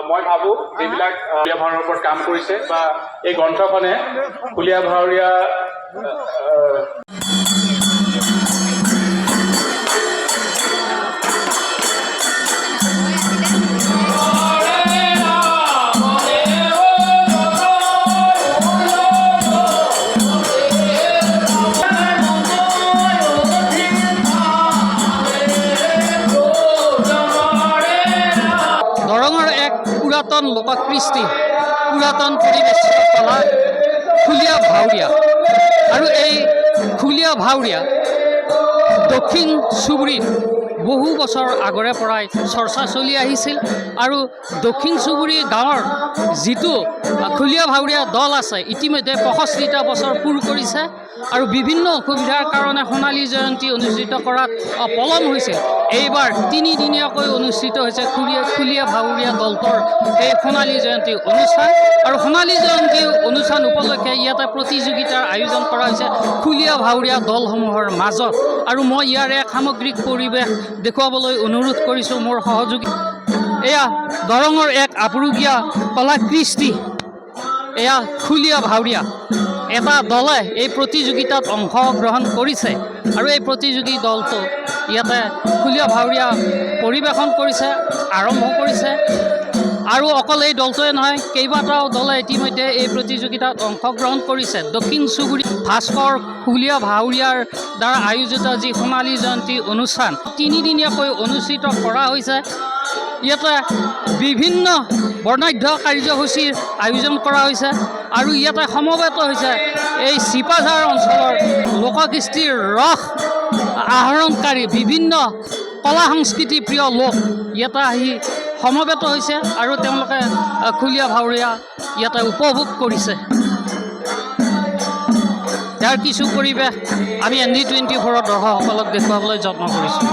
মই ভাবোঁ যিবিলাক খুলীয়া ভাওনাৰ ওপৰত কাম কৰিছে বা এই গ্ৰন্থখনে খুলীয়া ভাৱৰীয়া পুৰাতন লোককৃষ্টি পুৰাতন পৰিবেশ কলা খুলীয়া ভাওৰীয়া আৰু এই খুলীয়া ভাওৰীয়া দক্ষিণ চুবুৰীত বহু বছৰ আগৰে পৰাই চৰ্চা চলি আহিছিল আৰু দক্ষিণ চুবুৰী গাঁৱৰ যিটো খুলীয়া ভাওৰীয়া দল আছে ইতিমধ্যে 65টা বছৰ পূৰ কৰিছে আৰু বিভিন্ন অসুবিধাৰ কাৰণে সোণালী জয়ন্তী অনুষ্ঠিত কৰাত পলম হৈছে। এইবাৰ 3 দিনীয়াকৈ অনুষ্ঠিত হৈছে খুলীয়া ভাওৰীয়া দলটোৰ এই সোণালী জয়ন্তী অনুষ্ঠান আৰু সোণালী জয়ন্তী অনুষ্ঠান উপলক্ষে ইয়াতে প্ৰতিযোগিতাৰ আয়োজন কৰা হৈছে খুলীয়া ভাওৰীয়া দলসমূহৰ মাজত আৰু মই ইয়াৰ এক সামগ্ৰিক পৰিৱেশ দেখুৱাবলৈ অনুৰোধ কৰিছোঁ মোৰ সহযোগী। এয়া দৰঙৰ এক আপুৰুগীয়া কলাকৃষ্টি, এয়া খুলীয়া ভাওৰীয়া এটা দলে এই প্ৰতিযোগিতাত অংশগ্ৰহণ কৰিছে আৰু এই প্ৰতিযোগী দলটো ইয়াতে খুলীয়া ভাওৰীয়া পৰিৱেশন কৰিছে, আৰম্ভ কৰিছে আৰু অকল এই দলটোৱে নহয় কেইবাটাও দলে ইতিমধ্যে এই প্ৰতিযোগিতাত অংশগ্ৰহণ কৰিছে। দক্ষিণ চুবুৰী ভাস্কৰ খুলীয়া ভাওৰীয়াৰ দ্বাৰা আয়োজিত যি সোণালী জয়ন্তী অনুষ্ঠান 3 দিনীয়াকৈ অনুষ্ঠিত কৰা হৈছে। ইয়াতে বিভিন্ন বৰ্ণাঢ্য কাৰ্যসূচীৰ আয়োজন কৰা হৈছে আৰু ইয়াতে সমবেত হৈছে এই চিপাঝাৰ অঞ্চলৰ লোককৃষ্টিৰ ৰস আহৰণকাৰী বিভিন্ন কলা সংস্কৃতি প্ৰিয় লোক ইয়াতে আহি সমবেত হৈছে আৰু তেওঁলোকে খুলীয়া ভাওৰীয়া ইয়াতে উপভোগ কৰিছে। ইয়াৰ কিছু পৰিৱেশ আমি ND24ৰ দৰ্শকসকলক দেখুৱাবলৈ যত্ন কৰিছোঁ।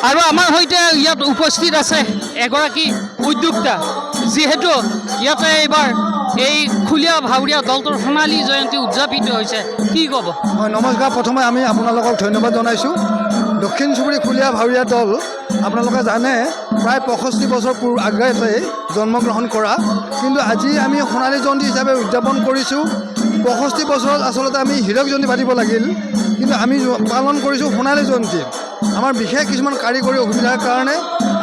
আৰু আমাৰ সৈতে ইয়াত উপস্থিত আছে এগৰাকী উদ্যোক্তা, যিহেতু ইয়াতে এইবাৰ এই খুলীয়া ভাওৰীয়া দলটোৰ সোণালী জয়ন্তী উদযাপিত হৈছে, কি ক'ব? হয়, নমস্কাৰ। প্ৰথমে আমি আপোনালোকক ধন্যবাদ জনাইছোঁ। দক্ষিণ চুবুৰী খুলীয়া ভাওৰীয়া দল আপোনালোকে জানে প্ৰায় 65 বছৰ আগতে জন্মগ্ৰহণ কৰা, কিন্তু আজি আমি সোণালী জয়ন্তী হিচাপে উদযাপন কৰিছোঁ। 65 বছৰত আচলতে আমি হীৰক জয়ন্তী পাতিব লাগিল, কিন্তু আমি পালন কৰিছোঁ সোণালী জয়ন্তী। আমাৰ বিশেষ কিছুমান কাৰিকৰী অসুবিধাৰ কাৰণে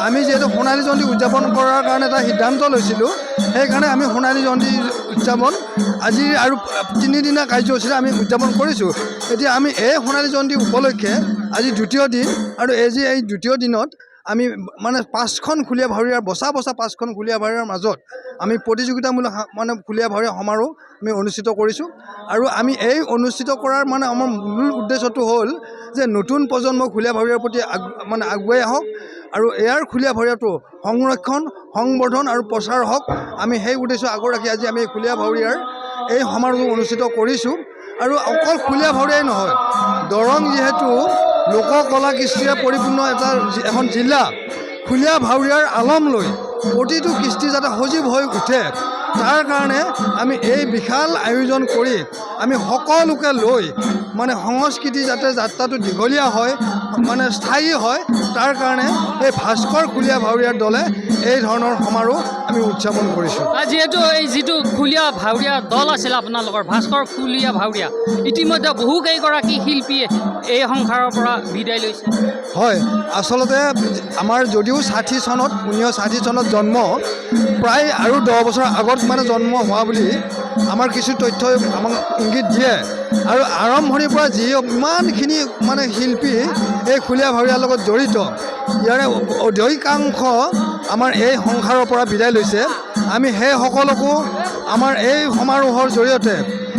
আমি যিহেতু সোণালী জয়ন্তী উদযাপন কৰাৰ কাৰণে এটা সিদ্ধান্ত লৈছিলোঁ, সেইকাৰণে আমি সোণালী জয়ন্তী উদযাপন আজি আৰু 3 দিনীয়া কাৰ্যসূচীৰে আমি উদযাপন কৰিছোঁ। এতিয়া আমি এই সোণালী জয়ন্তী উপলক্ষে আজি 2য় দিন আৰু এই 2য় দিনত আমি মানে 5খন খুলীয়া ভাওৰীয়াৰ বচা 5খন খুলীয়া ভাওৰীয়াৰ মাজত আমি প্ৰতিযোগিতামূলক খুলীয়া ভাওৰীয়া সমাৰোহ আমি অনুষ্ঠিত কৰিছোঁ। আৰু আমি এই অনুষ্ঠিত কৰাৰ আমাৰ মূল উদ্দেশ্যটো হ'ল যে নতুন প্ৰজন্ম খুলীয়া ভাওৰীয়াৰ প্ৰতি আগুৱাই আহক আৰু ইয়াৰ খুলীয়া ভাওৰীয়াটো সংৰক্ষণ, সংবৰ্ধন আৰু প্ৰচাৰ হওক। আমি সেই উদ্দেশ্য আগত ৰাখি আজি আমি খুলীয়া ভাওৰীয়াৰ এই সমাৰোহ অনুষ্ঠিত কৰিছোঁ। আৰু অকল খুলীয়া ভাওৰীয়াই নহয়, দৰং যিহেতু লোককলা কৃষ্টিৰে পৰিপূৰ্ণ এখন জিলা, খুলীয়া ভাওৰীয়াৰ আলম লৈ প্ৰতিটো কৃষ্টি যাতে সজীৱ হৈ উঠে তাৰ কাৰণে আমি এই বিশাল আয়োজন কৰি আমি সকলোকে লৈ সংস্কৃতি যাতে যাত্ৰাটো দীঘলীয়া হয়, স্থায়ী হয়, তাৰ কাৰণে এই ভাস্কৰ খুলীয়া ভাওৰীয়াৰ দলে এই ধৰণৰ সমাৰোহ আমি উদযাপন কৰিছোঁ। যিহেতু এই যিটো খুলীয়া ভাওৰীয়া দল আছিল আপোনালোকৰ ভাস্কৰ খুলীয়া ভাওৰীয়া, ইতিমধ্যে বহুকেইগৰাকী শিল্পীয়ে এই সংসাৰৰ পৰা বিদায় লৈছে। হয়, আচলতে আমাৰ যদিও 1960 চনত জন্ম, প্ৰায় আৰু 10 বছৰ আগত জন্ম হোৱা বুলি আমাৰ কিছু তথ্যই আমাক ইংগিত দিয়ে আৰু আৰম্ভণিৰ পৰা যি ইমানখিনি মানে শিল্পী এই খুলীয়া ভাৱৰীয়াৰ লগত জড়িত ইয়াৰে অধিকাংশ আমাৰ এই সংসাৰৰ পৰা বিদায় লৈছে আমি সেই সকলকো আমাৰ এই সমাৰোহৰ জৰিয়তে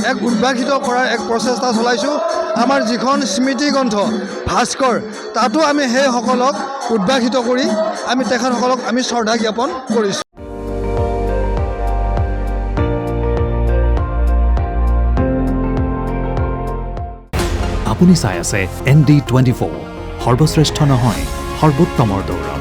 এক উদ্ভাসিত কৰাৰ এক প্ৰচেষ্টা চলাইছোঁ আমাৰ যিখন স্মৃতিগ্ৰন্থ ভাস্কৰ তাতো আমি সেইসকলক উদ্ভাসিত কৰি আমি তেখেতসকলক আমি শ্ৰদ্ধা জ্ঞাপন কৰিছোঁ আপুনি চাই আছে ND24 সৰ্বশ্ৰেষ্ঠ নহয় সৰ্বোত্তমৰ দৌৰ